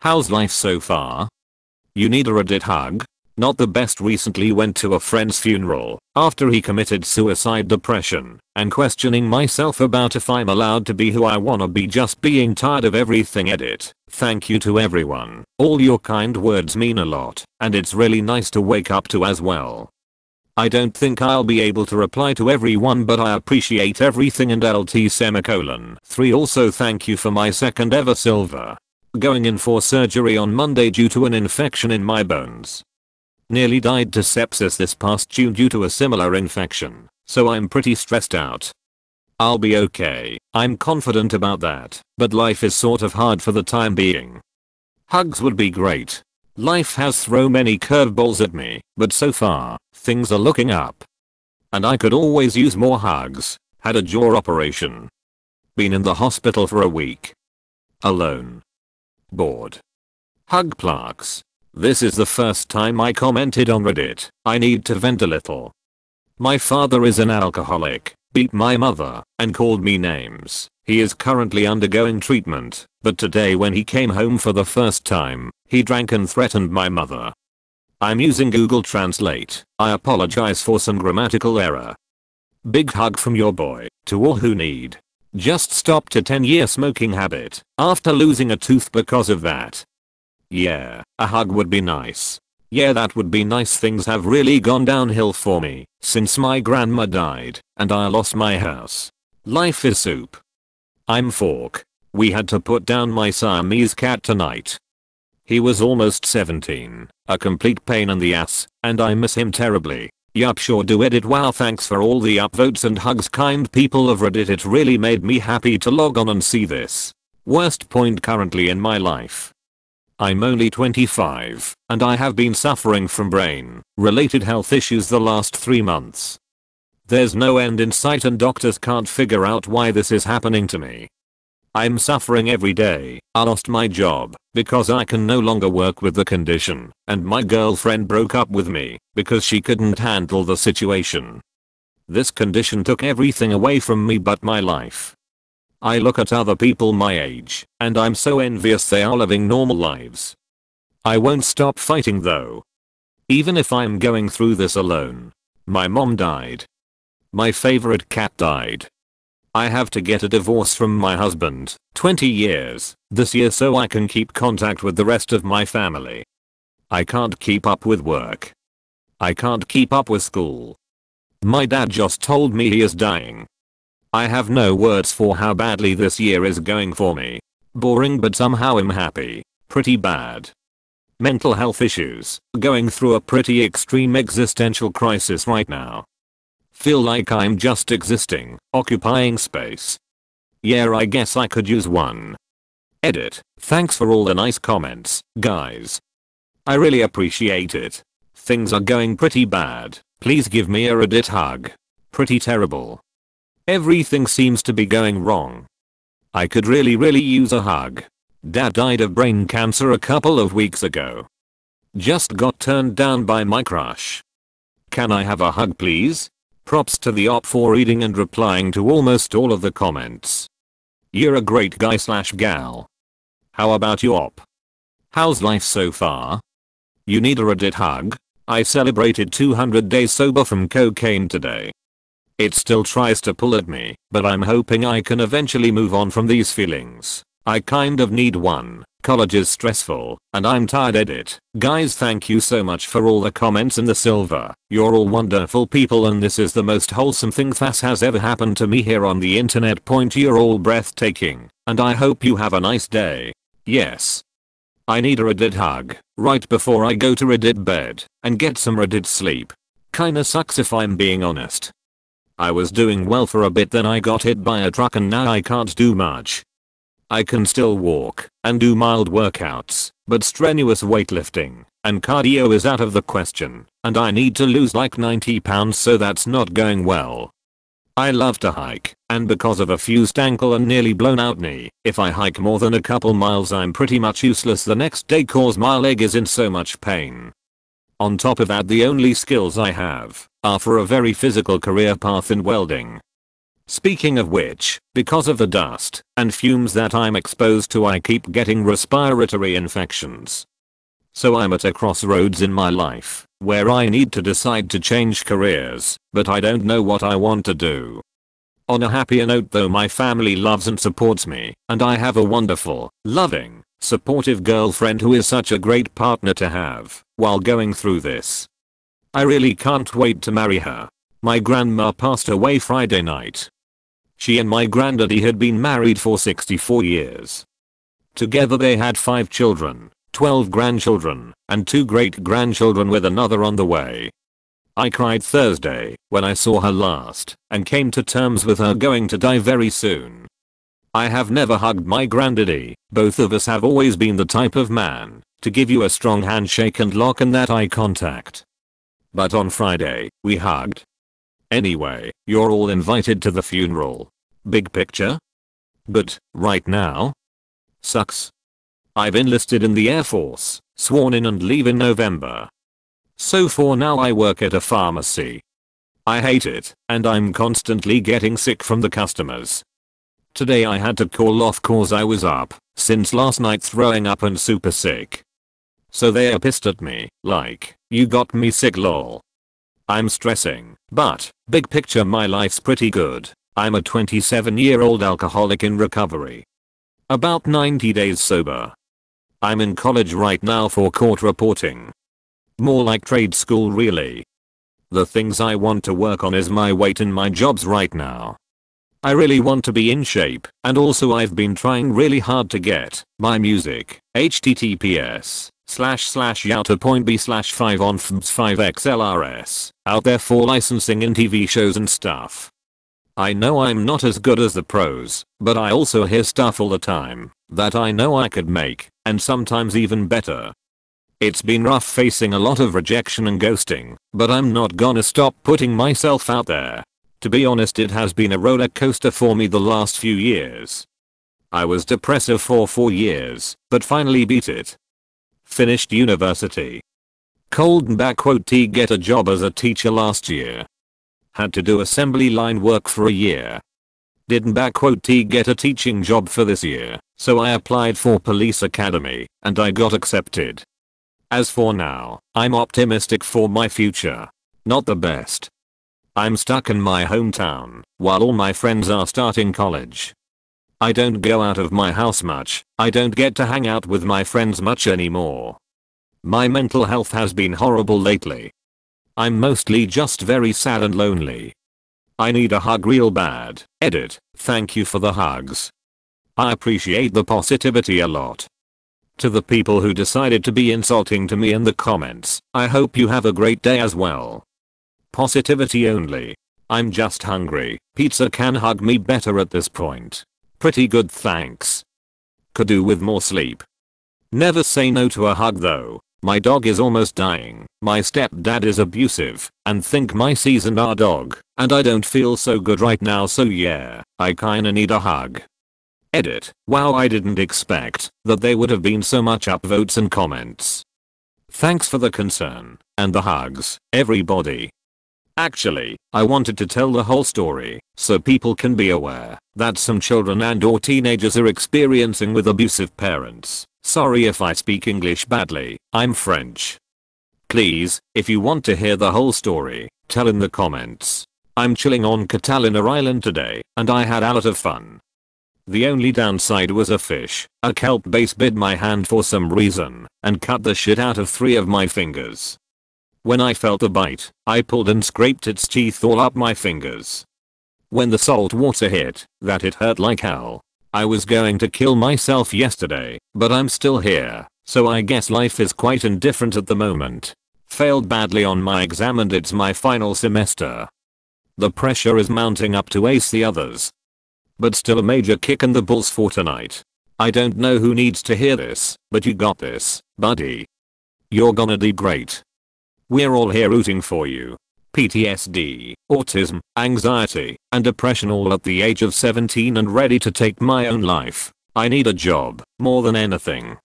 How's life so far? You need a Reddit hug? Not the best. Recently went to a friend's funeral after he committed suicide, depression, and questioning myself about if I'm allowed to be who I wanna be, just being tired of everything. Edit. Thank you to everyone. All your kind words mean a lot, and it's really nice to wake up to as well. I don't think I'll be able to reply to everyone, but I appreciate everything, and LT semicolon 3. Also thank you for my second ever silver. Going in for surgery on Monday due to an infection in my bones. Nearly died to sepsis this past June due to a similar infection, so I'm pretty stressed out. I'll be okay, I'm confident about that, but life is sort of hard for the time being. Hugs would be great. Life has thrown many curveballs at me, but so far, things are looking up. And I could always use more hugs. Had a jaw operation. Been in the hospital for a week. Alone. Bored. Hug plaques. This is the first time I commented on Reddit. I need to vent a little. My father is an alcoholic, beat my mother, and called me names. He is currently undergoing treatment, but today when he came home for the first time, he drank and threatened my mother. I'm using Google Translate. I apologize for some grammatical error. Big hug from your boy, to all who need. Just stopped a 10-year smoking habit, after losing a tooth because of that. Yeah, a hug would be nice. Yeah, that would be nice. Things have really gone downhill for me, since my grandma died, and I lost my house. Life is soup. I'm fork. We had to put down my Siamese cat tonight. He was almost 17, a complete pain in the ass, and I miss him terribly. Yup, sure do. Edit. Wow, thanks for all the upvotes and hugs, kind people of Reddit. It really made me happy to log on and see this. Worst point currently in my life. I'm only 25, and I have been suffering from brain-related health issues the last 3 months. There's no end in sight, and doctors can't figure out why this is happening to me. I'm suffering every day. I lost my job because I can no longer work with the condition, and my girlfriend broke up with me because she couldn't handle the situation. This condition took everything away from me but my life. I look at other people my age, and I'm so envious they are living normal lives. I won't stop fighting though. Even if I'm going through this alone. My mom died. My favorite cat died. I have to get a divorce from my husband, 20 years, this year, so I can keep contact with the rest of my family. I can't keep up with work. I can't keep up with school. My dad just told me he is dying. I have no words for how badly this year is going for me. Boring, but somehow I'm happy. Pretty bad. Mental health issues. Going through a pretty extreme existential crisis right now. Feel like I'm just existing, occupying space. Yeah, I guess I could use one. Edit. Thanks for all the nice comments, guys. I really appreciate it. Things are going pretty bad. Please give me a Reddit hug. Pretty terrible. Everything seems to be going wrong. I could really use a hug. Dad died of brain cancer a couple of weeks ago. Just got turned down by my crush. Can I have a hug please? Props to the op for reading and replying to almost all of the comments. You're a great guy / gal. How about you, op? How's life so far? You need a Reddit hug? I celebrated 200 days sober from cocaine today. It still tries to pull at me, but I'm hoping I can eventually move on from these feelings. I kind of need one. College is stressful, and I'm tired. Edit. Guys, thank you so much for all the comments and the silver. You're all wonderful people, and this is the most wholesome thing that has ever happened to me here on the internet. You're all breathtaking, and I hope you have a nice day. Yes. I need a Reddit hug right before I go to Reddit bed and get some Reddit sleep. Kinda sucks if I'm being honest. I was doing well for a bit, then I got hit by a truck and now I can't do much. I can still walk and do mild workouts, but strenuous weightlifting and cardio is out of the question, and I need to lose like 90 pounds, so that's not going well. I love to hike, and because of a fused ankle and nearly blown out knee, if I hike more than a couple miles I'm pretty much useless the next day cause my leg is in so much pain. On top of that, the only skills I have are for a very physical career path in welding. Speaking of which, because of the dust and fumes that I'm exposed to, I keep getting respiratory infections. So I'm at a crossroads in my life where I need to decide to change careers, but I don't know what I want to do. On a happier note though, my family loves and supports me, and I have a wonderful, loving, supportive girlfriend who is such a great partner to have while going through this. I really can't wait to marry her. My grandma passed away Friday night. She and my granddaddy had been married for 64 years. Together they had 5 children, 12 grandchildren, and 2 great-grandchildren with another on the way. I cried Thursday when I saw her last and came to terms with her going to die very soon. I have never hugged my granddaddy. Both of us have always been the type of man to give you a strong handshake and lock in that eye contact. But on Friday, we hugged. Anyway, you're all invited to the funeral. Big picture? But, right now? Sucks. I've enlisted in the Air Force, sworn in and leave in November. So for now I work at a pharmacy. I hate it, and I'm constantly getting sick from the customers. Today I had to call off cause I was up since last night throwing up and super sick. So they are pissed at me, like, you got me sick lol. I'm stressing, but, big picture my life's pretty good. I'm a 27-year-old alcoholic in recovery. About 90 days sober. I'm in college right now for court reporting. More like trade school really. The things I want to work on is my weight and my jobs right now. I really want to be in shape, and also I've been trying really hard to get my music, https://youtube.b/5 on FMS5XLRS, out there for licensing in TV shows and stuff. I know I'm not as good as the pros, but I also hear stuff all the time that I know I could make, and sometimes even better. It's been rough facing a lot of rejection and ghosting, but I'm not gonna stop putting myself out there. To be honest, it has been a roller coaster for me the last few years. I was depressive for 4 years, but finally beat it. Finished university. Cold and get a job as a teacher last year. Had to do assembly line work for a year. Didn't get a teaching job for this year, so I applied for police academy, and I got accepted. As for now, I'm optimistic for my future. Not the best. I'm stuck in my hometown, while all my friends are starting college. I don't go out of my house much, I don't get to hang out with my friends much anymore. My mental health has been horrible lately. I'm mostly just very sad and lonely. I need a hug real bad. Edit, thank you for the hugs. I appreciate the positivity a lot. To the people who decided to be insulting to me in the comments, I hope you have a great day as well. Positivity only. I'm just hungry. Pizza can hug me better at this point. Pretty good thanks. Could do with more sleep. Never say no to a hug though. My dog is almost dying. My stepdad is abusive and think my seasoned our dog, and I don't feel so good right now, so yeah, I kinda need a hug. Edit. Wow, I didn't expect that there would have been so much upvotes and comments. Thanks for the concern and the hugs, everybody. Actually, I wanted to tell the whole story so people can be aware that some children and or teenagers are experiencing with abusive parents. Sorry if I speak English badly, I'm French. Please, if you want to hear the whole story, tell in the comments. I'm chilling on Catalina Island today, and I had a lot of fun. The only downside was a fish, a kelp base bit my hand for some reason, and cut the shit out of 3 of my fingers. When I felt the bite, I pulled and scraped its teeth all up my fingers. When the salt water hit, it hurt like hell. I was going to kill myself yesterday, but I'm still here, so I guess life is quite indifferent at the moment. Failed badly on my exam and it's my final semester. The pressure is mounting up to ace the others. But still a major kick in the balls for tonight. I don't know who needs to hear this, but you got this, buddy. You're gonna do great. We're all here rooting for you. PTSD, autism, anxiety, and depression all at the age of 17 and ready to take my own life. I need a job, more than anything.